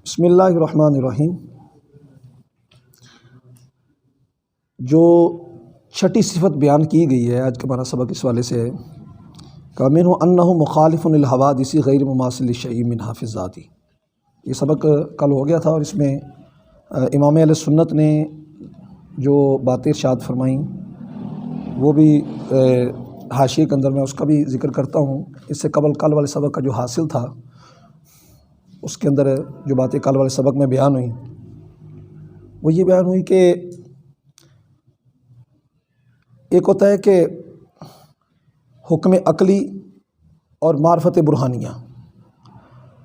بسم اللہ الرحمن الرحیم۔ جو چھٹی صفت بیان کی گئی ہے آج کا ہمارا سبق اس والے سے ہے کامن انہ مخالف للحوادث غیر مماثل لشیء من حافظاتی۔ یہ سبق کل ہو گیا تھا اور اس میں امام اہل سنت نے جو باتیں ارشاد فرمائیں وہ بھی حاشیے کے اندر میں اس کا بھی ذکر کرتا ہوں۔ اس سے قبل کل والے سبق کا جو حاصل تھا اس کے اندر جو باتیں کل والے سبق میں بیان ہوئیں وہ یہ بیان ہوئی کہ ایک ہوتا ہے کہ حکم عقلی اور معرفت برہانیہ۔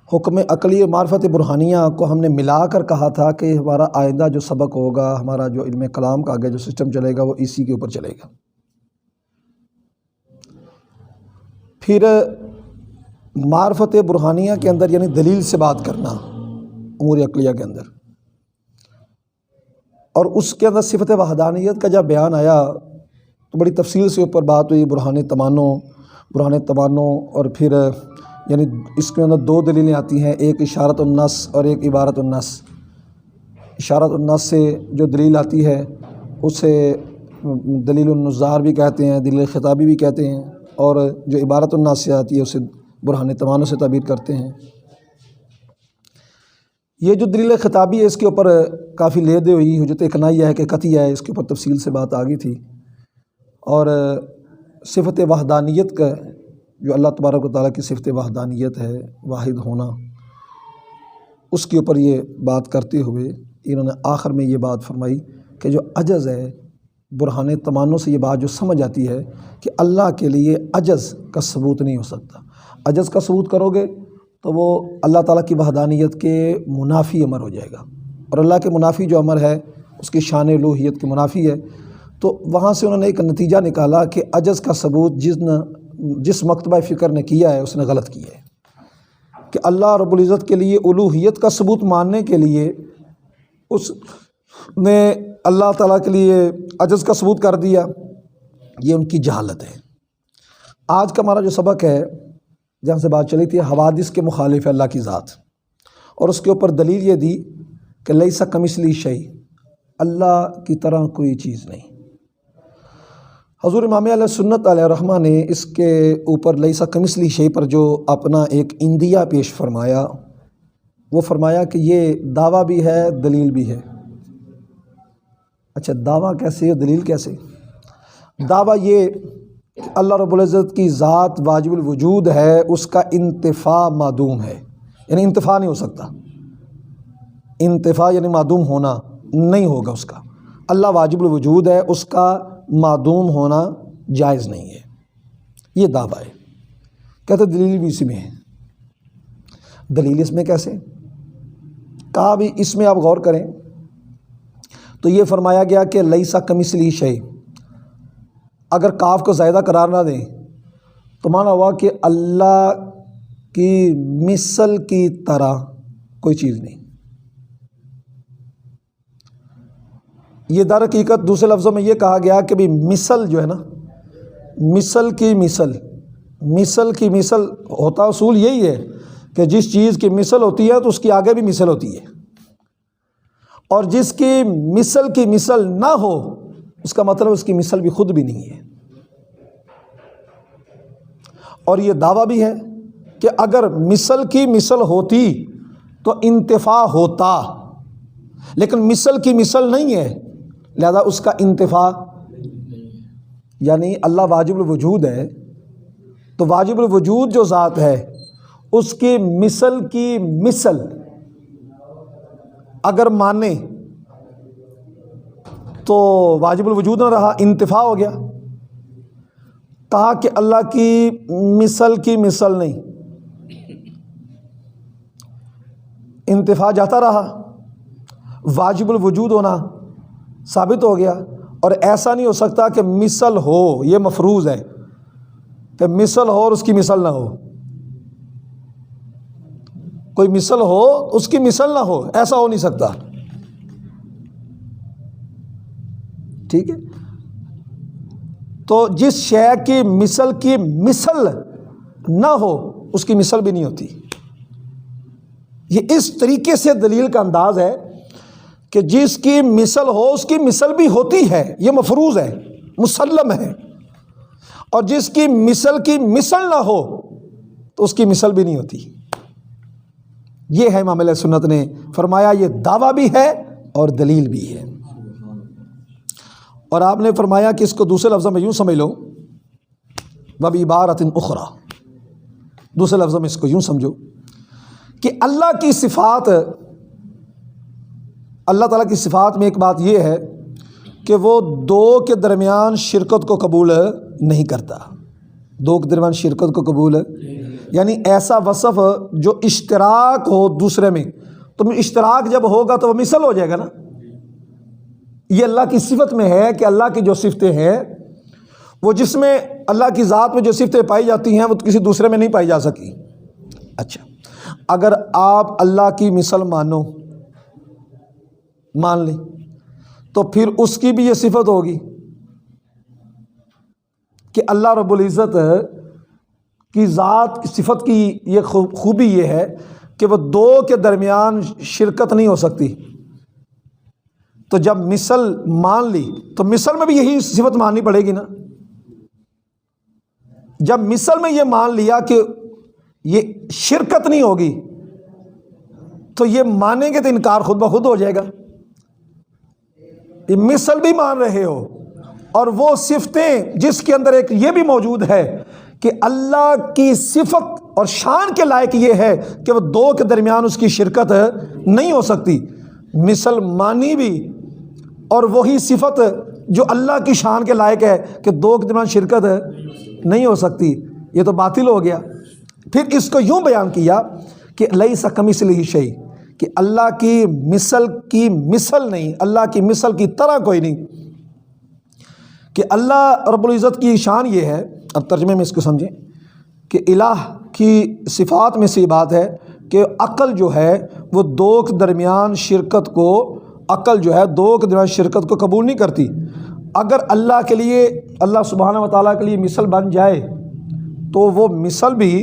حکم عقلی اور معرفت برہانیہ کو ہم نے ملا کر کہا تھا کہ ہمارا آئندہ جو سبق ہوگا، ہمارا جو علم کلام کا آگے جو سسٹم چلے گا وہ اسی کے اوپر چلے گا۔ پھر معرفت برہانیہ کے اندر یعنی دلیل سے بات کرنا امور عقلیہ کے اندر، اور اس کے اندر صفت وحدانیت کا جب بیان آیا تو بڑی تفصیل سے اوپر بات ہوئی برہان تمانو اور پھر یعنی اس کے اندر دو دلیلیں آتی ہیں، ایک اشارت النص اور ایک عبارت النص۔ اشارت النص سے جو دلیل آتی ہے اسے دلیل النظار بھی کہتے ہیں، دلیل خطابی بھی کہتے ہیں، اور جو عبارت النص سے آتی ہے اسے برہان تمانو سے تعبیر کرتے ہیں۔ یہ جو دلیل خطابی ہے اس کے اوپر کافی لیدے ہوئی حجت کنائیہ ہے کہ قطعیہ ہے، اس کے اوپر تفصیل سے بات آگئی تھی۔ اور صفت وحدانیت کا جو اللہ تبارک و تعالیٰ کی صفت وحدانیت ہے، واحد ہونا، اس کے اوپر یہ بات کرتے ہوئے انہوں نے آخر میں یہ بات فرمائی کہ جو عجز ہے برہان تمانو سے یہ بات جو سمجھ آتی ہے کہ اللہ کے لیے عجز کا ثبوت نہیں ہو سکتا۔ عجز کا ثبوت کرو گے تو وہ اللہ تعالیٰ کی وحدانیت کے منافی امر ہو جائے گا، اور اللہ کے منافی جو امر ہے اس کی شان الوہیت کے منافی ہے۔ تو وہاں سے انہوں نے ایک نتیجہ نکالا کہ عجز کا ثبوت جس مکتبہ فکر نے کیا ہے اس نے غلط کیا ہے، کہ اللہ رب العزت کے لیے الوہیت کا ثبوت ماننے کے لیے اس نے اللہ تعالیٰ کے لیے عجز کا ثبوت کر دیا، یہ ان کی جہالت ہے۔ آج کا ہمارا جو سبق ہے جہاں سے بات چلی تھی حوادث کے مخالف ہے اللہ کی ذات، اور اس کے اوپر دلیل یہ دی کہ لیس کمثلہ شیء، اللہ کی طرح کوئی چیز نہیں۔ حضور امام علیہ سنت علیہ الرحمہ نے اس کے اوپر لیس کمثلہ شیء پر جو اپنا ایک اندیہ پیش فرمایا، وہ فرمایا کہ یہ دعویٰ بھی ہے دلیل بھی ہے۔ اچھا، دعویٰ کیسے اور دلیل کیسے؟ دعویٰ یہ کہ اللہ رب العزت کی ذات واجب الوجود ہے، اس کا انتفاع معدوم ہے، یعنی انتفاع نہیں ہو سکتا۔ انتفاع یعنی معدوم ہونا نہیں ہوگا اس کا۔ اللہ واجب الوجود ہے، اس کا معدوم ہونا جائز نہیں ہے، یہ دعویٰ ہے۔ کہتے دلیل بھی اسی میں ہے۔ دلیل اس میں کیسے؟ کہا بھی اس میں آپ غور کریں تو یہ فرمایا گیا کہ لیس کمثلہ شیء، اگر کاف کو زائدہ قرار نہ دیں تو مانا ہوا کہ اللہ کی مثل کی طرح کوئی چیز نہیں۔ یہ در حقیقت دوسرے لفظوں میں یہ کہا گیا کہ بھی مثل جو ہے نا، مثل کی مثل ہوتا اصول یہی ہے کہ جس چیز کی مثل ہوتی ہے تو اس کی آگے بھی مثل ہوتی ہے، اور جس کی مثل نہ ہو اس کا مطلب اس کی مثل بھی خود بھی نہیں ہے۔ اور یہ دعویٰ بھی ہے کہ اگر مثل کی مثل ہوتی تو انتفاع ہوتا، لیکن مثل کی مثل نہیں ہے لہذا اس کا انتفاع، یعنی اللہ واجب الوجود ہے تو واجب الوجود جو ذات ہے اس کی مثل اگر مانے تو واجب الوجود نہ رہا، انتفاع ہو گیا۔ کہا کہ اللہ کی مثل نہیں، انتفاع جاتا رہا، واجب الوجود ہونا ثابت ہو گیا۔ اور ایسا نہیں ہو سکتا کہ مثل ہو، یہ مفروض ہے کہ مثل ہو اور اس کی مثل نہ ہو، کوئی مثل ہو اس کی مثل نہ ہو، ایسا ہو نہیں سکتا۔ ٹھیک ہے، تو جس شے کی مثل نہ ہو اس کی مثل بھی نہیں ہوتی۔ یہ اس طریقے سے دلیل کا انداز ہے کہ جس کی مثل ہو اس کی مثل بھی ہوتی ہے، یہ مفروض ہے، مسلم ہے، اور جس کی مثل نہ ہو تو اس کی مثل بھی نہیں ہوتی۔ یہ ہے امام علیہ سنت نے فرمایا، یہ دعویٰ بھی ہے اور دلیل بھی ہے۔ اور آپ نے فرمایا کہ اس کو دوسرے لفظوں میں یوں سمجھ لو، وَبِعِبَارَةٍ أُخْرَى، دوسرے لفظوں میں اس کو یوں سمجھو کہ اللہ کی صفات، اللہ تعالیٰ کی صفات میں ایک بات یہ ہے کہ وہ دو کے درمیان شرکت کو قبول نہیں کرتا، دو کے درمیان شرکت کو قبول، یعنی ایسا وصف جو اشتراک ہو دوسرے میں، تو اشتراک جب ہوگا تو وہ مثل ہو جائے گا نا۔ یہ اللہ کی صفت میں ہے کہ اللہ کی جو صفتیں ہیں وہ جس میں اللہ کی ذات میں جو صفتیں پائی جاتی ہیں وہ کسی دوسرے میں نہیں پائی جا سکی۔ اچھا، اگر آپ اللہ کی مثل مان لیں تو پھر اس کی بھی یہ صفت ہوگی کہ اللہ رب العزت کی ذات کی صفت کی یہ خوبی یہ ہے کہ وہ دو کے درمیان شرکت نہیں ہو سکتی۔ تو جب مثل مان لی تو مثل میں بھی یہی صفت ماننی پڑے گی نا۔ جب مثل میں یہ مان لیا کہ یہ شرکت نہیں ہوگی تو یہ مانیں گے تو انکار خود بخود ہو جائے گا۔ یہ مثل بھی مان رہے ہو اور وہ صفتیں جس کے اندر ایک یہ بھی موجود ہے کہ اللہ کی صفت اور شان کے لائق یہ ہے کہ وہ دو کے درمیان اس کی شرکت نہیں ہو سکتی، مثل مانی بھی، اور وہی صفت جو اللہ کی شان کے لائق ہے کہ دو کے درمیان شرکت نہیں ہو سکتی، یہ تو باطل ہو گیا۔ پھر اس کو یوں بیان کیا کہ لیس کمثلہ شیء، کہ اللہ کی مثل نہیں، اللہ کی مثل کی طرح کوئی نہیں، کہ اللہ رب العزت کی شان یہ ہے۔ اب ترجمے میں اس کو سمجھیں کہ الہ کی صفات میں سے یہ بات ہے کہ عقل جو ہے وہ دو کے درمیان شرکت کو، عقل جو ہے دو کے درمیان شرکت کو قبول نہیں کرتی۔ اگر اللہ کے لیے، اللہ سبحانہ و تعالیٰ کے لیے مثل بن جائے تو وہ مثل بھی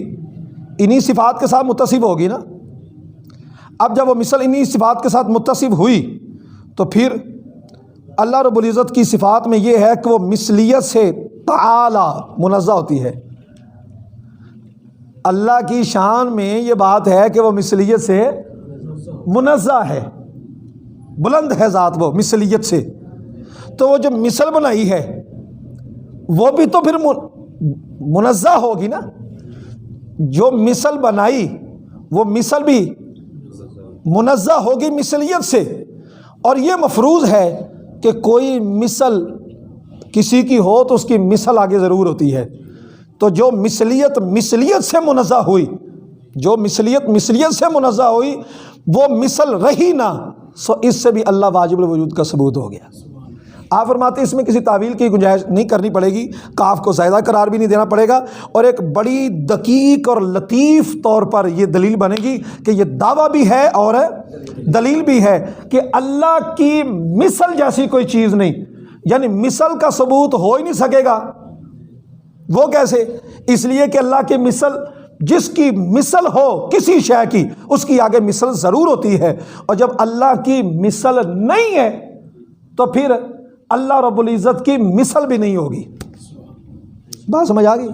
انہی صفات کے ساتھ متصف ہوگی نا۔ اب جب وہ مثل انہی صفات کے ساتھ متصف ہوئی تو پھر اللہ رب العزت کی صفات میں یہ ہے کہ وہ مثلیت سے تعالی منزہ ہوتی ہے۔ اللہ کی شان میں یہ بات ہے کہ وہ مثلیت سے منزہ ہے، بلند ہے ذات وہ مثلیت سے۔ تو وہ جو مثل بنائی ہے وہ بھی تو پھر منزہ ہوگی نا۔ جو مثل بنائی وہ مثل بھی منزہ ہوگی مثلیت سے، اور یہ مفروض ہے کہ کوئی مثل کسی کی ہو تو اس کی مثل آگے ضرور ہوتی ہے۔ تو جو مثلیت سے منزہ ہوئی، جو مثلیت سے منزہ ہوئی وہ مثل رہی نہ، سو اس سے بھی اللہ واجب الوجود کا ثبوت ہو گیا۔ آپ فرماتے ہیں اس میں کسی تعویل کی گنجائش نہیں کرنی پڑے گی، کاف کو زائدہ قرار بھی نہیں دینا پڑے گا، اور ایک بڑی دقیق اور لطیف طور پر یہ دلیل بنے گی کہ یہ دعویٰ بھی ہے اور دلیل بھی ہے کہ اللہ کی مثل جیسی کوئی چیز نہیں، یعنی مثل کا ثبوت ہو ہی نہیں سکے گا۔ وہ کیسے؟ اس لیے کہ اللہ کی مثل، جس کی مثل ہو کسی شے کی اس کی آگے مثل ضرور ہوتی ہے، اور جب اللہ کی مثل نہیں ہے تو پھر اللہ رب العزت کی مثل بھی نہیں ہوگی۔ بات سمجھ آ گئی؟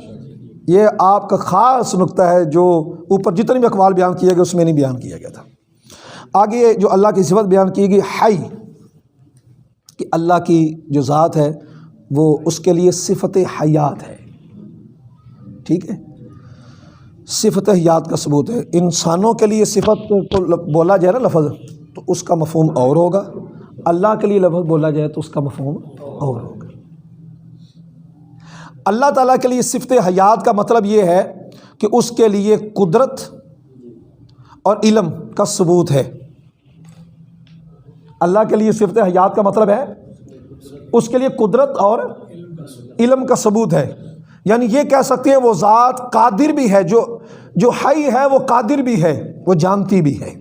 یہ آپ کا خاص نقطہ ہے جو اوپر جتنے بھی اقوال بیان کیے گئے اس میں نہیں بیان کیا گیا تھا۔ آگے جو اللہ کی صفت بیان کی گئی حی، کہ اللہ کی جو ذات ہے وہ اس کے لیے صفت حیات ہے، ٹھیک ہے، صفت حیات کا ثبوت ہے۔ انسانوں کے لیے صفت تو بولا جائے نا لفظ تو اس کا مفہوم اور ہوگا، اللہ کے لیے لفظ بولا جائے تو اس کا مفہوم اور ہوگا۔ اللہ تعالیٰ کے لیے صفت حیات کا مطلب یہ ہے کہ اس کے لیے قدرت اور علم کا ثبوت ہے۔ اللہ کے لیے صفت حیات کا مطلب ہے اس کے لیے قدرت اور علم کا ثبوت ہے، یعنی یہ کہہ سکتے ہیں وہ ذات قادر بھی ہے، جو حی ہے وہ قادر بھی ہے، وہ جانتی بھی ہے۔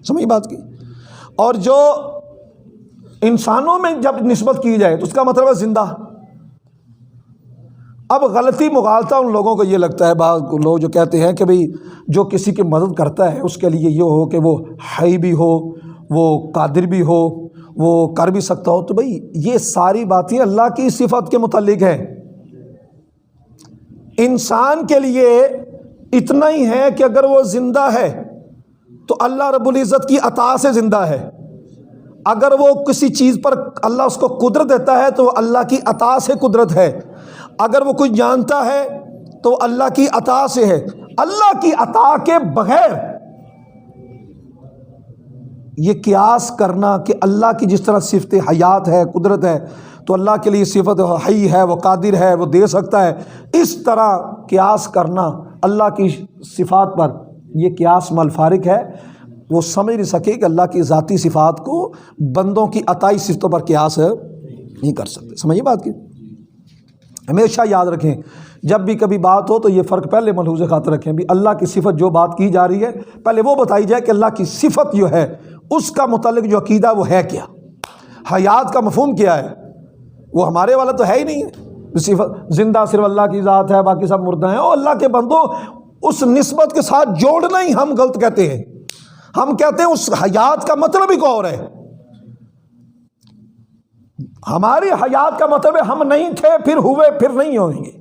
سمجھ بات کی؟ اور جو انسانوں میں جب نسبت کی جائے تو اس کا مطلب ہے زندہ، اب غلطی مغالطہ ان لوگوں کو یہ لگتا ہے، بعض لوگ جو کہتے ہیں کہ بھئی جو کسی کی مدد کرتا ہے اس کے لیے یہ ہو کہ وہ حی بھی ہو، وہ قادر بھی ہو، وہ کر بھی سکتا ہو، تو بھئی یہ ساری باتیں اللہ کی صفت کے متعلق ہیں۔ انسان کے لیے اتنا ہی ہے کہ اگر وہ زندہ ہے تو اللہ رب العزت کی عطا سے زندہ ہے، اگر وہ کسی چیز پر اللہ اس کو قدرت دیتا ہے تو وہ اللہ کی عطا سے قدرت ہے، اگر وہ کچھ جانتا ہے تو اللہ کی عطا سے ہے۔ اللہ کی عطا کے بغیر یہ قیاس کرنا کہ اللہ کی جس طرح صفت حیات ہے، قدرت ہے، تو اللہ کے لیے صفت حی ہے، وہ قادر ہے، وہ دے سکتا ہے، اس طرح قیاس کرنا اللہ کی صفات پر، یہ قیاس مع الفارق ہے۔ وہ سمجھ نہیں سکے کہ اللہ کی ذاتی صفات کو بندوں کی عطائی صفتوں پر قیاس نہیں کر سکتے۔ سمجھیے بات کی، ہمیشہ یاد رکھیں جب بھی کبھی بات ہو تو یہ فرق پہلے ملحوظ خاطر رکھیں، بھی اللہ کی صفت جو بات کی جا رہی ہے پہلے وہ بتائی جائے کہ اللہ کی صفت جو ہے اس کا متعلق جو عقیدہ وہ ہے کیا، حیات کا مفہوم کیا ہے، وہ ہمارے والا تو ہے ہی نہیں ہے، صفت زندہ صرف اللہ کی ذات ہے، باقی سب مردہ ہیں۔ اور اللہ کے بندوں اس نسبت کے ساتھ جوڑنا ہی ہم غلط کہتے ہیں، ہم کہتے ہیں اس حیات کا مطلب ہی کوئی اور ہے۔ ہماری حیات کا مطلب ہے ہم نہیں تھے پھر ہوئے پھر نہیں ہوئیں گے،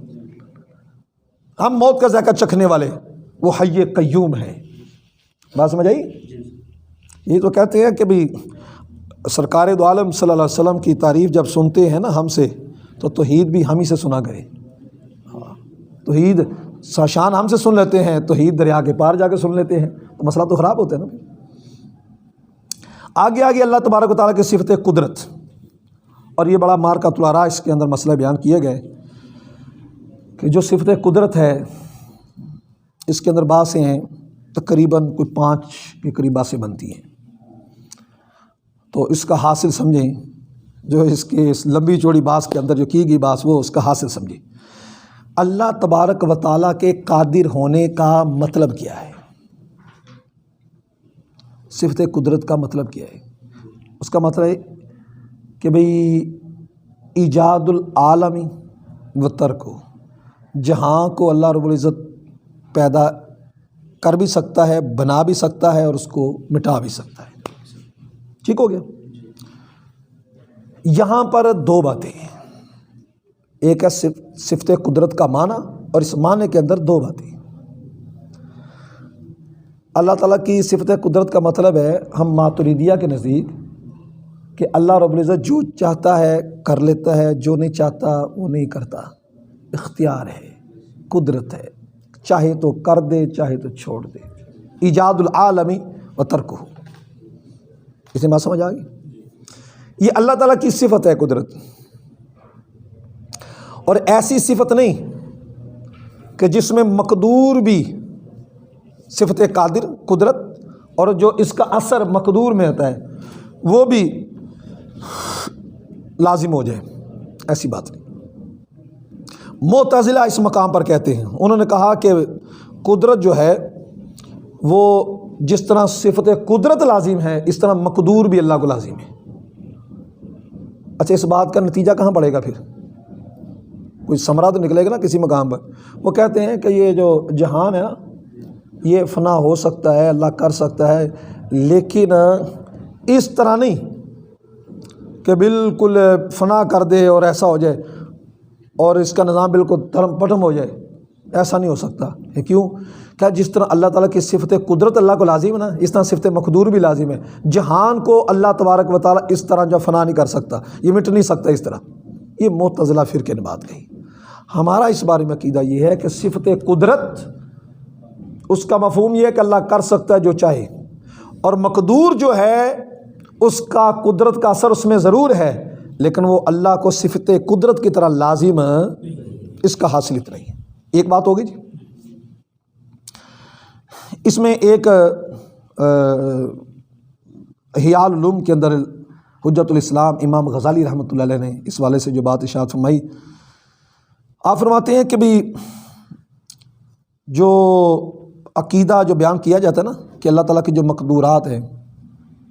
ہم موت کا ذائقہ چکھنے والے، وہ حی قیوم ہے۔ بات سمجھ آئی؟ یہ تو کہتے ہیں کہ بھی سرکار دو عالم صلی اللہ علیہ وسلم کی تعریف جب سنتے ہیں نا ہم سے تو توحید بھی ہم ہی سے سنا گئے، توحید شان ہم سے سن لیتے ہیں، توحید دریا کے پار جا کے سن لیتے ہیں، تو مسئلہ تو خراب ہوتا ہے نا۔ آگے اللہ تبارک و تعالیٰ کی صفت قدرت، اور یہ بڑا مارکۃ الآراء اس کے اندر مسئلہ بیان کیے گئے کہ جو صفت قدرت ہے اس کے اندر باتیں ہیں، تقریباً کوئی 5 کے قریب باتیں بنتی ہیں، تو اس کا حاصل سمجھیں، جو اس کے اس لمبی چوڑی بات کے اندر جو کی گئی بات وہ اس کا حاصل سمجھیں۔ اللہ تبارک و تعالیٰ کے قادر ہونے کا مطلب کیا ہے؟ صفت قدرت کا مطلب کیا ہے؟ اس کا مطلب ہے کہ بھئی ایجاد العالمی و ترکو، جہاں کو اللہ رب العزت پیدا کر بھی سکتا ہے، بنا بھی سکتا ہے، اور اس کو مٹا بھی سکتا ہے۔ ٹھیک ہو گیا؟ یہاں پر 2 باتیں ہیں، ایک ہے صفت قدرت کا معنی، اور اس معنی کے اندر 2 باتیں۔ اللہ تعالیٰ کی صفت قدرت کا مطلب ہے ہم ماتریدیہ کے نزدیک کہ اللہ رب العزت جو چاہتا ہے کر لیتا ہے، جو نہیں چاہتا وہ نہیں کرتا، اختیار ہے، قدرت ہے، چاہے تو کر دے چاہے تو چھوڑ دے۔ ایجاد العالمی و ترکہ، اسے بات سمجھ آ گئی؟ یہ اللہ تعالیٰ کی صفت ہے قدرت، اور ایسی صفت نہیں کہ جس میں مقدور بھی صفت قادر قدرت، اور جو اس کا اثر مقدور میں ہوتا ہے وہ بھی لازم ہو جائے، ایسی بات نہیں۔ معتزلہ اس مقام پر کہتے ہیں، انہوں نے کہا کہ قدرت جو ہے وہ جس طرح صفت قدرت لازم ہے اس طرح مقدور بھی اللہ کو لازم ہے۔ اچھا، اس بات کا نتیجہ کہاں پڑے گا؟ پھر کوئی ثمرہ تو نکلے گا نا کسی مقام پر۔ وہ کہتے ہیں کہ یہ جو جہان ہے نا یہ فنا ہو سکتا ہے، اللہ کر سکتا ہے، لیکن اس طرح نہیں کہ بالکل فنا کر دے اور ایسا ہو جائے اور اس کا نظام بالکل دھرم پٹم ہو جائے، ایسا نہیں ہو سکتا۔ کیوں؟ کیا جس طرح اللہ تعالیٰ کی صفت قدرت اللہ کو لازم ہے نا، اس طرح صفت مقدور بھی لازم ہے۔ جہان کو اللہ تبارک و تعالیٰ اس طرح جو فنا نہیں کر سکتا، یہ مٹ نہیں سکتا اس طرح۔ یہ معتزلہ فرقے نے بات کہی۔ ہمارا اس بارے میں عقیدہ یہ ہے کہ صفت قدرت اس کا مفہوم یہ ہے کہ اللہ کر سکتا ہے جو چاہے، اور مقدور جو ہے اس کا قدرت کا اثر اس میں ضرور ہے، لیکن وہ اللہ کو صفت قدرت کی طرح لازم اس کا حاصل اتنا ہی ہے۔ ایک بات ہوگی جی۔ اس میں ایک احیاء العلوم کے اندر حجت الاسلام امام غزالی رحمۃ اللہ علیہ نے اس والے سے جو بات ارشاد فرمائی، آپ فرماتے ہیں کہ بھی جو عقیدہ جو بیان کیا جاتا ہے نا کہ اللہ تعالیٰ کی جو مقدورات ہیں،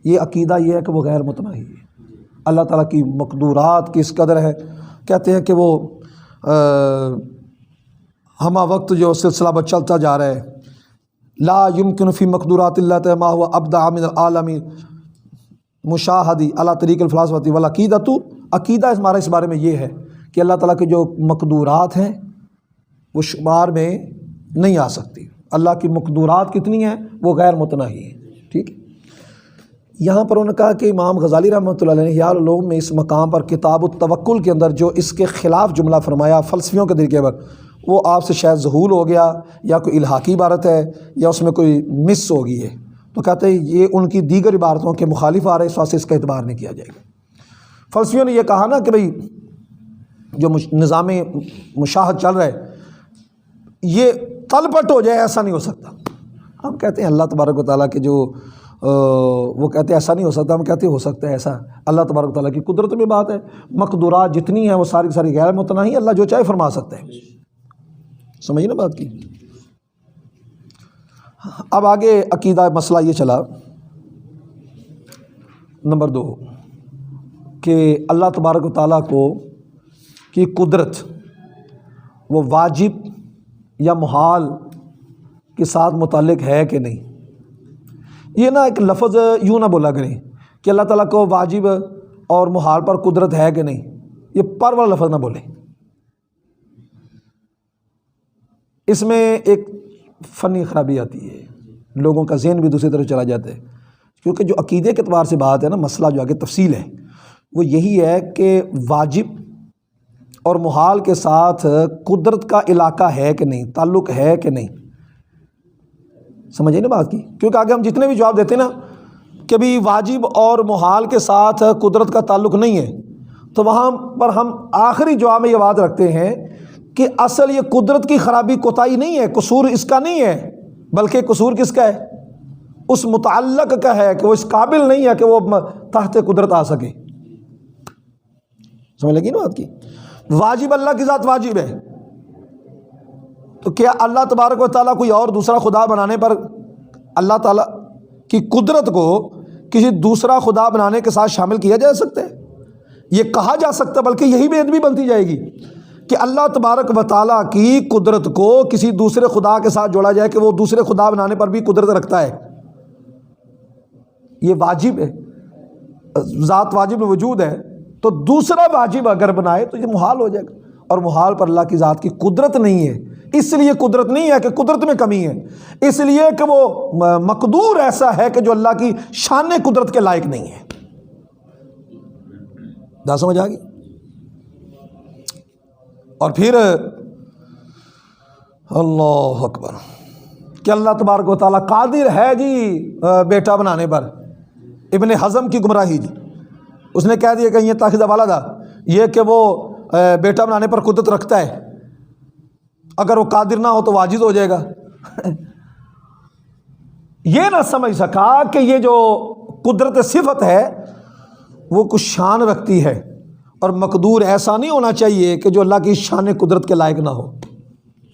یہ عقیدہ یہ ہے کہ وہ غیر متناہی ہے۔ اللہ تعالیٰ کی مقدورات کس قدر ہے؟ کہتے ہیں کہ وہ ہمہ وقت جو سلسلہ بس چلتا جا رہا ہے، لا یمکن فی مقدورات اللہ ما هو ابدع من العالم مشاہدی علی طریق الفلاسفۃ والعقیدۃ، عقیدہ ہمارا اس بارے میں یہ ہے کہ اللہ تعالیٰ کے جو مقدورات ہیں وہ شمار میں نہیں آ سکتی، اللہ کی مقدورات کتنی ہیں وہ غیر متناہی ہیں، ٹھیک ہے۔ یہاں پر انہوں نے کہا کہ امام غزالی رحمۃ اللہ علیہ احیاء العلوم میں اس مقام پر کتاب التوکل کے اندر جو اس کے خلاف جملہ فرمایا فلسفیوں کے طریقے پر، وہ آپ سے شاید ذہول ہو گیا یا کوئی الحاقی عبارت ہے یا اس میں کوئی مس ہو گئی ہے، تو کہتے ہیں یہ ان کی دیگر عبارتوں کے مخالف آ رہے، اس واسطے اس کا اعتبار نہیں کیا جائے گا۔ فلسفیوں نے یہ کہا نا کہ بھئی جو نظام مشاہد چل رہا ہے یہ تل پٹ ہو جائے، ایسا نہیں ہو سکتا۔ ہم کہتے ہیں اللہ تبارک و تعالیٰ کے جو وہ کہتے ہیں ایسا نہیں ہو سکتا، ہم کہتے ہیں ہو سکتا ہے ایسا۔ اللہ تبارک و تعالیٰ کی قدرت میں بات ہے، مقدورات جتنی ہیں وہ ساری ساری غیر متناہی، اللہ جو چاہے فرما سکتا ہے، سمجھیے نا بات کی۔ اب آگے عقیدہ مسئلہ یہ چلا نمبر 2 کہ اللہ تبارک و تعالیٰ کو کی قدرت وہ واجب یا محال کے ساتھ متعلق ہے کہ نہیں۔ یہ نا ایک لفظ یوں نہ بولا کریں کہ اللہ تعالیٰ کو واجب اور محال پر قدرت ہے کہ نہیں، یہ پر والا لفظ نہ بولیں، اس میں ایک فنی خرابی آتی ہے، لوگوں کا ذہن بھی دوسری طرف چلا جاتا ہے، کیونکہ جو عقیدے کے اعتبار سے بات ہے نا، مسئلہ جو آگے تفصیل ہے وہ یہی ہے کہ واجب اور محال کے ساتھ قدرت کا علاقہ ہے کہ نہیں، تعلق ہے کہ نہیں، سمجھیں نا بات کی۔ کیونکہ آگے ہم جتنے بھی جواب دیتے ہیں نا کہ بھی واجب اور محال کے ساتھ قدرت کا تعلق نہیں ہے، تو وہاں پر ہم آخری جواب میں یہ بات رکھتے ہیں کہ اصل یہ قدرت کی خرابی کوتاہی نہیں ہے، قصور اس کا نہیں ہے، بلکہ قصور کس کا ہے؟ اس متعلق کا ہے کہ وہ اس قابل نہیں ہے کہ وہ تحت قدرت آ سکے، سمجھ لگی نا بات کی۔ واجب اللہ کی ذات واجب ہے، تو کیا اللہ تبارک و تعالیٰ کوئی اور دوسرا خدا بنانے پر اللہ تعالیٰ کی قدرت کو کسی دوسرا خدا بنانے کے ساتھ شامل کیا جا سکتا ہے؟ یہ کہا جا سکتا ہے، بلکہ یہی بے ادبی بنتی جائے گی کہ اللہ تبارک و تعالیٰ کی قدرت کو کسی دوسرے خدا کے ساتھ جوڑا جائے کہ وہ دوسرے خدا بنانے پر بھی قدرت رکھتا ہے، یہ واجب ہے، ذات واجب وجود ہے، تو دوسرا واجب اگر بنائے تو یہ محال ہو جائے گا، اور محال پر اللہ کی ذات کی قدرت نہیں ہے، اس لیے قدرت نہیں ہے کہ قدرت میں کمی ہے، اس لیے کہ وہ مقدور ایسا ہے کہ جو اللہ کی شان قدرت کے لائق نہیں ہے۔ دا سمجھ آ گئی؟ اور پھر اللہ اکبر کہ اللہ تبارک و تعالیٰ قادر ہے جی بیٹا بنانے پر، ابن حزم کی گمراہی جی، اس نے کہہ دیا کہ یہ تاخذ والدہ، یہ کہ وہ بیٹا بنانے پر قدرت رکھتا ہے، اگر وہ قادر نہ ہو تو واجز ہو جائے گا۔ یہ نہ سمجھ سکا کہ یہ جو قدرت صفت ہے وہ کچھ شان رکھتی ہے، اور مقدور ایسا نہیں ہونا چاہیے کہ جو اللہ کی شان قدرت کے لائق نہ ہو۔